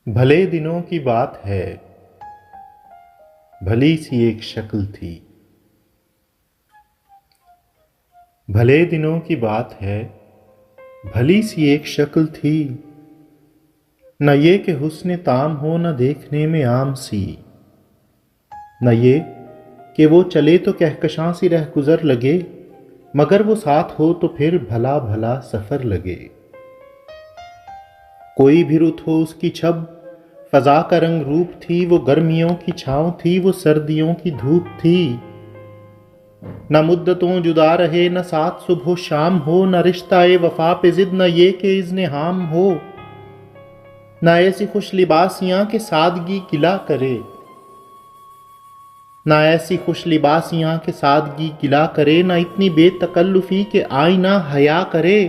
بھلے دنوں کی بات ہے، بھلی سی ایک شکل تھی۔ بھلے دنوں کی بات ہے، بھلی سی ایک شکل تھی۔ نہ یہ کہ حسن تام ہو، نہ دیکھنے میں عام سی۔ نہ یہ کہ وہ چلے تو کہکشاں سی رہ گزر لگے، مگر وہ ساتھ ہو تو پھر بھلا بھلا سفر لگے۔ کوئی بھی رت ہو اس کی چھب، فضا کا رنگ روپ تھی۔ وہ گرمیوں کی چھاؤں تھی، وہ سردیوں کی دھوپ تھی۔ نہ مدتوں جدا رہے، نہ ساتھ صبح و شام ہو، نہ رشتہ وفا پہ ضد، نہ یہ کہ اذن حام ہو۔ نہ ایسی خوش لباسیاں کہ سادگی گلا کرے، نہ ایسی خوش لباسیاں کہ سادگی گلا کرے، نہ اتنی بے تکلفی کہ آئینہ حیا کرے۔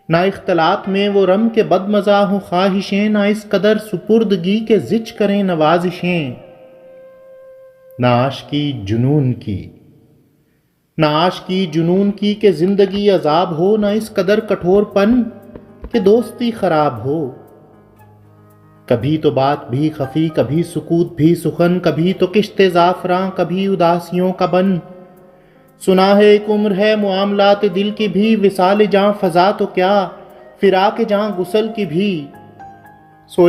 نہ اختلاط میں وہ رم کے بد مزہ ہوں خواہشیں، نہ اس قدر سپردگی کے زچ کریں نوازشیں۔ نہ عاشقی جنون کی، نہ عاشقی جنون کی کہ زندگی عذاب ہو، نہ اس قدر کٹھور پن کہ دوستی خراب ہو۔ کبھی تو بات بھی خفی، کبھی سکوت بھی سخن، کبھی تو کشت زعفراں، کبھی اداسیوں کا بن۔ سنا ہے ایک عمر ہے معاملات دل کی بھی، وصال جاں فضا تو کیا فراق جاں غسل کی بھی۔ سو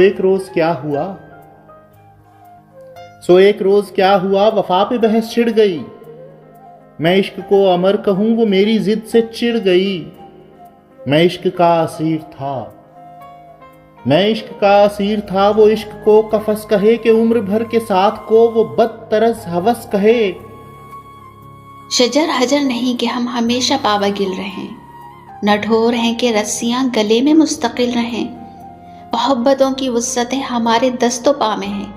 ایک روز کیا ہوا وفا پہ بحث چھڑ گئی۔ میں عشق کو امر کہوں، وہ میری ضد سے چڑ گئی۔ میں عشق کا اسیر تھا، وہ عشق کو قفس کہے کہ عمر بھر کے ساتھ کو وہ بد طرز ہوس کہے۔ شجر حجر نہیں کہ ہم ہمیشہ پاوا گل رہیں، نہ ڈھور ہیں کہ رسیاں گلے میں مستقل رہیں۔ محبتوں کی وسعتیں ہمارے دست و پا میں ہیں،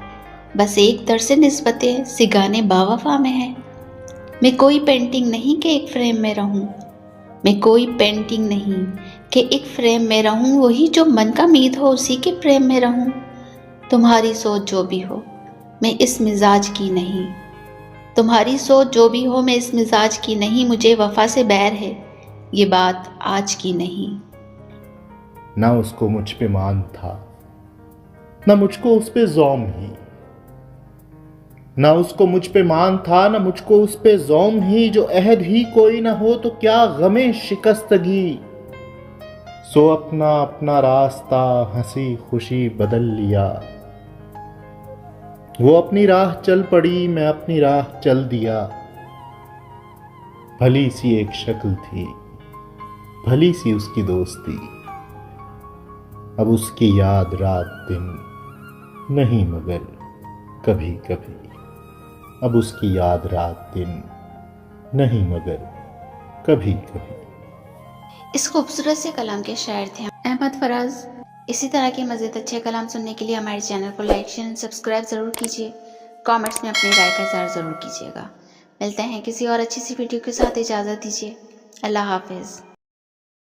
بس ایک در سے نسبتیں سگانے باوفا میں ہیں۔ میں کوئی پینٹنگ نہیں کہ ایک فریم میں رہوں، وہی جو من کا مید ہو اسی کے فریم میں رہوں۔ تمہاری سوچ جو بھی ہو میں اس مزاج کی نہیں، مجھے وفا سے بیر ہے، یہ بات آج کی نہیں۔ نہ اس کو مجھ پہ مان تھا، نہ مجھ کو اس پہ زوم ہی۔ نہ اس کو مجھ پہ مان تھا، نہ مجھ کو اس پہ زوم ہی۔ جو عہد ہی کوئی نہ ہو تو کیا غم شکستگی۔ سو اپنا اپنا راستہ ہنسی خوشی بدل لیا۔ وہ اپنی راہ چل پڑی، میں اپنی راہ چل دیا۔ بھلی سی ایک شکل تھی، بھلی سی اس کی دوستی۔ اب اس کی یاد رات دن نہیں مگر کبھی کبھی۔ اب اس کی یاد رات دن نہیں مگر کبھی کبھی۔ اس خوبصورت سے کلام کے شاعر تھے احمد فراز۔ اسی طرح کے مزید اچھے کلام سننے کے لیے ہمارے چینل کو لائک شیئر سبسکرائب ضرور کیجیے۔ کامنٹس میں اپنی رائے کا اظہار ضرور کیجیے گا۔ ملتے ہیں کسی اور اچھی سی ویڈیو کے ساتھ، اجازت دیجیے۔ اللہ حافظ۔